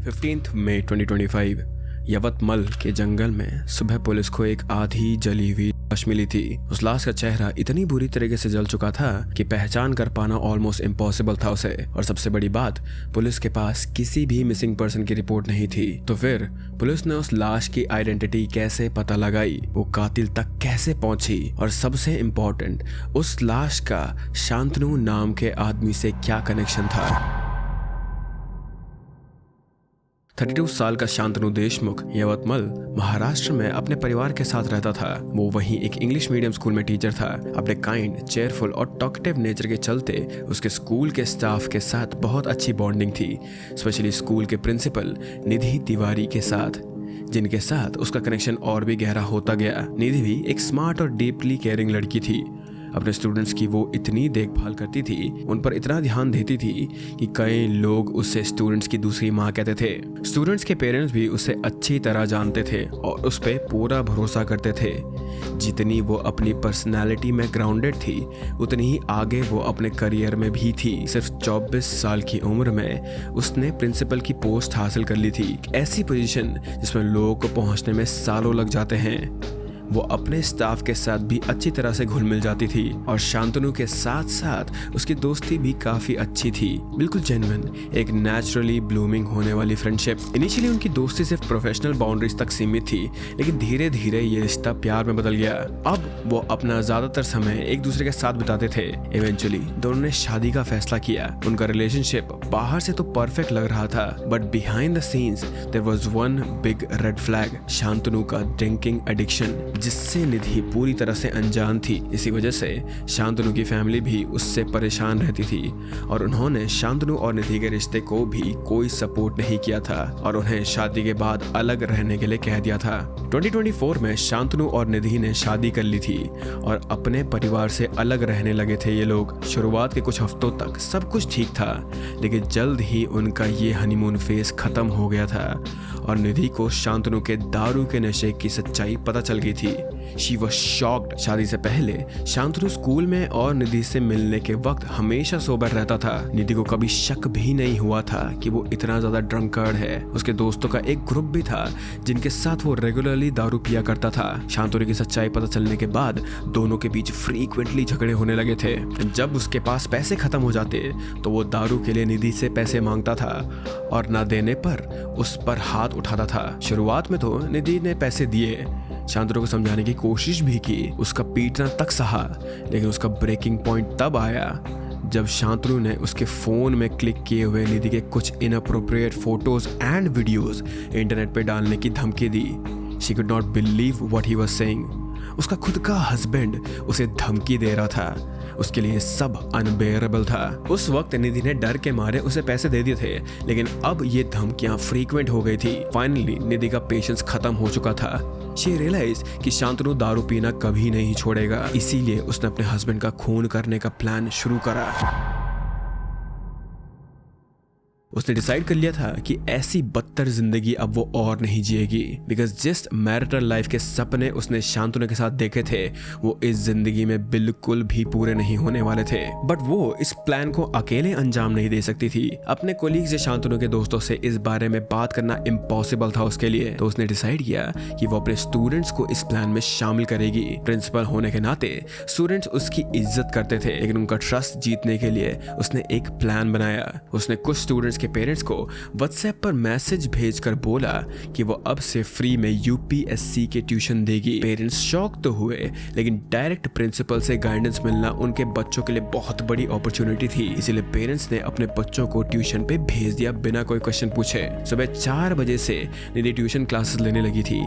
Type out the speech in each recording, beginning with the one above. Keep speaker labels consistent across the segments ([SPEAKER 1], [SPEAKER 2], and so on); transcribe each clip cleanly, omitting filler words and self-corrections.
[SPEAKER 1] 15 मई 2025 यवतमल के जंगल में सुबह पुलिस को एक आधी जली हुई लाश मिली थी। उस लाश का चेहरा इतनी बुरी तरीके से जल चुका था कि पहचान कर पाना ऑलमोस्ट इम्पॉसिबल था उसे। और सबसे बड़ी बात, पुलिस के पास किसी भी मिसिंग पर्सन की रिपोर्ट नहीं थी। तो फिर पुलिस ने उस लाश की आइडेंटिटी कैसे पता लगाई, वो कातिल तक कैसे पहुंची, और सबसे इम्पोर्टेंट, उस लाश का शांतनु नाम के आदमी से क्या कनेक्शन था। 32 साल का शांतनु देशमुख यवतमल महाराष्ट्र में अपने परिवार के साथ रहता था। वो वहीं एक इंग्लिश मीडियम स्कूल में टीचर था। अपने काइंड, चेयरफुल और टॉकटिव नेचर के चलते उसके स्कूल के स्टाफ के साथ बहुत अच्छी बॉन्डिंग थी, स्पेशली स्कूल के प्रिंसिपल निधि तिवारी के साथ, जिनके साथ उसका कनेक्शन और भी गहरा होता गया। निधि भी एक स्मार्ट और डीपली केयरिंग लड़की थी। अपने स्टूडेंट्स की वो इतनी देखभाल करती थी, उन पर इतना ध्यान देती थी कि कई लोग उसे स्टूडेंट्स की दूसरी माँ कहते थे। स्टूडेंट्स के पेरेंट्स भी उसे अच्छी तरह जानते थे और उस पर पूरा भरोसा करते थे। जितनी वो अपनी पर्सनालिटी में ग्राउंडेड थी, उतनी ही आगे वो अपने करियर में भी थी। सिर्फ 24 साल की उम्र में उसने प्रिंसिपल की पोस्ट हासिल कर ली थी, ऐसी पोजीशन जिसमें लोगों को पहुंचने में सालों लग जाते हैं। वो अपने स्टाफ के साथ भी अच्छी तरह से घुल मिल जाती थी और शांतनु के साथ साथ उसकी दोस्ती भी काफी अच्छी थी, बिल्कुल जेन्युइन, एक नेचुरली ब्लूमिंग होने वाली फ्रेंडशिप। इनिशियली उनकी दोस्ती सिर्फ प्रोफेशनल बाउंड्रीज तक सीमित थी, लेकिन धीरे धीरे ये रिश्ता प्यार में बदल गया। अब वो अपना ज्यादातर समय एक दूसरे के साथ बिताते थे। इवेंचुअली दोनों ने शादी का फैसला किया। उनका रिलेशनशिप बाहर से तो परफेक्ट लग रहा था, but behind the scenes there was one big red flag, Shantanu का ड्रिंकिंग एडिक्शन, जिससे निधि पूरी तरह से अनजान थी। इसी वजह से शांतनु की फैमिली भी उससे परेशान रहती थी और उन्होंने शांतनु और निधि के रिश्ते को भी कोई सपोर्ट नहीं किया था और उन्हें शादी के बाद अलग रहने के लिए कह दिया था। 2024 में शांतनु और निधि ने शादी कर ली थी और अपने परिवार से अलग रहने लगे थे ये लोग। शुरुआत के कुछ हफ्तों तक सब कुछ ठीक था, लेकिन जल्द ही उनका ये हनीमून फेज खत्म हो गया था और निधि को शांतनु के दारू के नशे की सच्चाई पता चल गई थी। She was shocked। शादी से पहले शांतनु स्कूल में और निधि से मिलने के वक्त हमेशा सोबर रहता था। निधि को कभी शक भी नहीं हुआ था कि वो इतना ज्यादा ड्रंकर्ड है। उसके दोस्तों का एक ग्रुप भी था जिनके साथ वो रेगुलरली दारू पिया करता था। शांतनु की सच्चाई पता चलने के बाद दोनों के बीच फ्रीक्वेंटली झगड़े होने लगे थे। जब उसके पास पैसे खत्म हो जाते तो वो दारू के लिए निधि से पैसे मांगता था और न देने पर उस पर हाथ उठाता था। शुरुआत में तो निधि ने पैसे दिए, शांतनु को समझाने की कोशिश भी की, उसका पीटना तक सहा, लेकिन उसका ब्रेकिंग पॉइंट तब आया जब शांतनु ने उसके फोन में क्लिक किए हुए निधि के कुछ inappropriate photos and videos internet पे डालने की धमकी दी। She could not believe what he was saying. उसका खुद का हस्बैंड उसे धमकी दे रहा था। उसके लिए सब अनबेयरेबल था। उस वक्त निधि ने डर के मारे उसे पैसे दे दिए थे, लेकिन अब ये धमकियां फ्रीक्वेंट हो गई थी। फाइनली निधि का पेशेंस खत्म हो चुका था। शी रियलाइज कि शांतनु दारू पीना कभी नहीं छोड़ेगा, इसीलिए उसने अपने हस्बैंड का खून करने का प्लान शुरू करा। उसने डिसाइड कर लिया था कि ऐसी बदतर जिंदगी अब वो और नहीं जिएगी, बिकॉज जिस मैरिटल लाइफ के सपने उसने शांतनु के साथ देखे थे वो इस जिंदगी में बिल्कुल भी पूरे नहीं होने वाले थे। बट वो इस प्लान को अकेले अंजाम नहीं दे सकती थी। अपने कोलीग्स या शांतनु के दोस्तों से इस बारे में बात करना इम्पॉसिबल था उसके लिए। तो उसने डिसाइड किया कि वो अपने स्टूडेंट्स को इस प्लान में शामिल करेगी। प्रिंसिपल होने के नाते स्टूडेंट्स उसकी इज्जत करते थे, लेकिन उनका ट्रस्ट जीतने के लिए उसने एक प्लान बनाया। उसने कुछ स्टूडेंट्स के पेरेंट्स को व्हाट्सएप पर मैसेज भेजकर बोला कि वो अब से फ्री में यूपीएससी के ट्यूशन देगी। पेरेंट्स शॉक तो हुए, लेकिन डायरेक्ट प्रिंसिपल से गाइडेंस मिलना उनके बच्चों के लिए बहुत बड़ी अपॉर्चुनिटी थी। इसीलिए पेरेंट्स ने अपने बच्चों को ट्यूशन पे भेज दिया बिना कोई क्वेश्चन पूछे। सुबह 4 बजे से निधि ट्यूशन क्लासेस लेने लगी थी।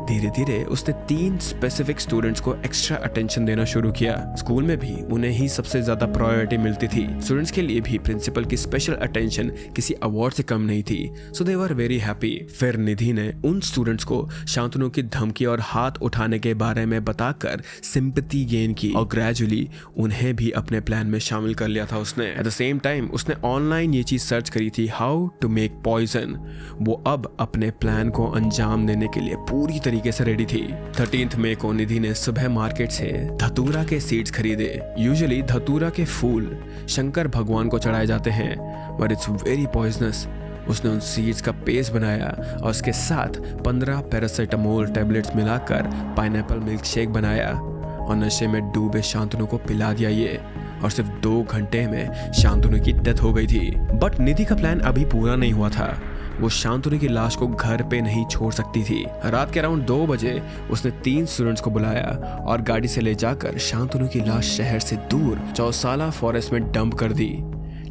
[SPEAKER 1] धीरे धीरे उसने 3 स्पेसिफिक स्टूडेंट्स को एक्स्ट्रा अटेंशन देना शुरू किया। स्कूल में भी उन्हें ही सबसे ज्यादा प्रायोरिटी मिलती थी। स्टूडेंट्स के लिए भी प्रिंसिपल की स्पेशल अटेंशन किसी अवार्ड से कम नहीं थी, सो दे वर वेरी हैप्पी। फिर निधि ने उन स्टूडेंट्स को शांतनु की धमकी और हाथ उठाने के बारे में बताकर सिंपैथी गेन की और ग्रेजुअली उन्हें भी अपने प्लान में शामिल कर लिया था उसने। एट द सेम टाइम उसने ऑनलाइन ये चीज सर्च करी थी, हाउ टू मेक पॉइजन। वो अब अपने प्लान को अंजाम देने के लिए पूरी तरीके से रेडी थी। 13 मई को निधि ने सुबह मार्केट से धतूरा के सीड्स खरीदे। यूजुअली धतूरा के फूल शंकर भगवान को चढ़ाए जाते हैं, बट इट्स वेरी पॉइजनस। उसने उन सीड्स का पेस्ट बनाया और उसके साथ 15 पैरासीटामोल टैबलेट्स मिलाकर पाइनएप्पल मिल्क शेक बनाया और नशे में डूबे शांतनु को पिला दिया ये, और सिर्फ 2 घंटे में शांतनु की डेथ हो गई थी। बट निधि का प्लान अभी पूरा नहीं हुआ था। वो शांतनु की लाश को घर पे नहीं छोड़ सकती थी। रात के अराउंड 2 बजे उसने 3 स्टूडेंट्स को बुलाया और गाड़ी से ले जाकर शांतनु की लाश शहर से दूर चौसाला फॉरेस्ट में डंप कर दी।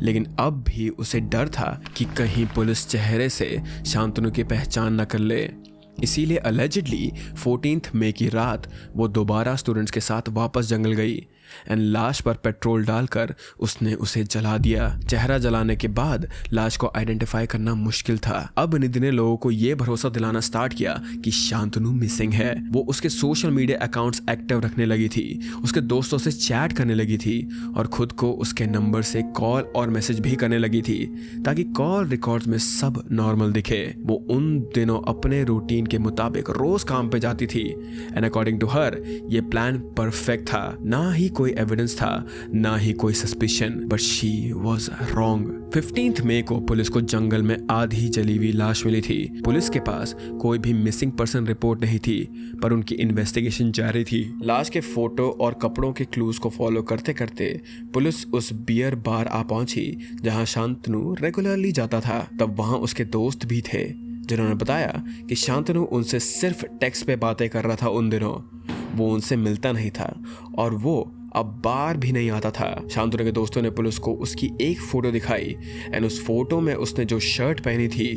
[SPEAKER 1] लेकिन अब भी उसे डर था कि कहीं पुलिस चेहरे से शांतनु की पहचान न कर ले। इसीलिए अलेजिडली 14 मई की रात वो दोबारा स्टूडेंट्स के साथ वापस जंगल गई एंड लाश पर पेट्रोल डालकर उसने उसे जला दिया। चेहरा जलाने के बाद लाश को आइडेंटिफाई करना मुश्किल था। अब निधि ने लोगों को ये भरोसा दिलाना स्टार्ट किया कि शांतनु मिसिंग है। वो उसके सोशल मीडिया अकाउंट्स एक्टिव रखने लगी थी, उसके दोस्तों से चैट करने लगी थी और खुद को उसके नंबर से कॉल और मैसेज भी करने लगी थी ताकि कॉल रिकॉर्ड्स में सब नॉर्मल दिखे। वो उन दिनों अपने रूटीन के मुताबिक रोज काम पे जाती थी एंड अकॉर्डिंग टू हर ये प्लान परफेक्ट था। ना ही कोई एविडेंस था, ना ही कोई suspicion, but she was wrong. 15 मई को पुलिस को जंगल में आधी जली हुई लाश मिली थी। पुलिस के पास कोई भी मिसिंग पर्सन रिपोर्ट नहीं थी, पर उनकी इन्वेस्टिगेशन जारी थी। लाश के फोटो और कपड़ों के क्लूज को फॉलो करते करते पुलिस उस बियर बार आ पहुंची जहां शांतनु रेगुलरली जाता था। तब वहां उसके दोस्त भी थे जिन्होंने बताया कि शांतनु उनसे सिर्फ टेक्स्ट पे बातें कर रहा था उन दिनों। वो उनसे मिलता नहीं था और वो अब बार भी नहीं आता था। शांतनु के दोस्तों ने पुलिस को उसकी एक फोटो दिखाई एंड उस फोटो में उसने जो शर्ट पहनी थी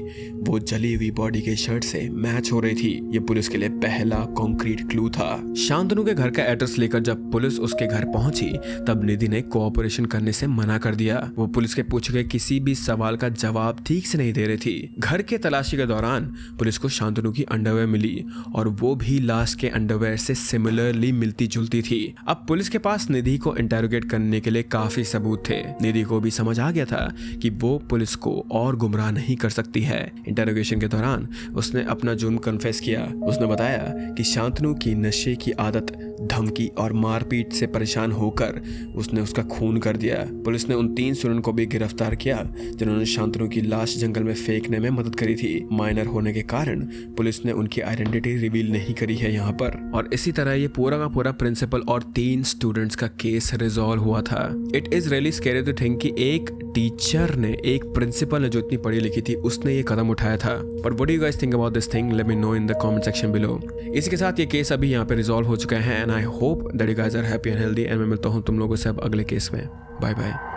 [SPEAKER 1] वो जली हुई बॉडी के शर्ट से मैच हो रही थी। ये पुलिस के लिए पहला कॉन्क्रीट क्लू था। शांतनु के घर का एड्रेस लेकर जब पुलिस उसके घर पहुंची तब निधि ने कोऑपरेशन करने से मना कर दिया। वो पुलिस के पूछे गए किसी भी सवाल का जवाब ठीक से नहीं दे रही थी। घर के तलाशी के दौरान पुलिस को शांतनु की अंडरवेयर मिली और वो भी लाश के अंडरवेयर से सिमिलरली मिलती जुलती थी। अब पुलिस के पास निधि को इंटेरोगेट करने के लिए काफी सबूत थे। निधि को भी समझ आ गया था कि वो पुलिस को और गुमराह नहीं कर सकती है। इंटेरोगेशन के दौरान उसने अपना जुर्म कन्फेस किया। उसने बताया कि शांतनु की नशे की आदत, धमकी और मारपीट से परेशान होकर उसने उसका खून कर दिया। पुलिस ने उन 3 स्टूडेंट को भी गिरफ्तार किया जिन्होंने शांतनु की लाश जंगल में फेंकने में मदद करी थी। माइनर होने के कारण पुलिस ने उनकी आइडेंटिटी रिवील नहीं करी है यहाँ पर। और इसी तरह ये पूरा का पूरा प्रिंसिपल और 3 स्टूडेंट्स का केस रिजॉल्व हुआ था। It is really scary to think कि एक टीचर ने, एक प्रिंसिपल ने जो इतनी पढ़ी लिखी थी, उसने ये कदम उठाया था। But what do you guys think about this thing? Let me know in the comment section below. इसी के साथ ये केस अभी यहाँ पे रिजॉल्व हो चुका है and I hope that you guys are happy and healthy and मैं मिलता हूँ तुम लोगों से अब अगले केस में। Bye bye.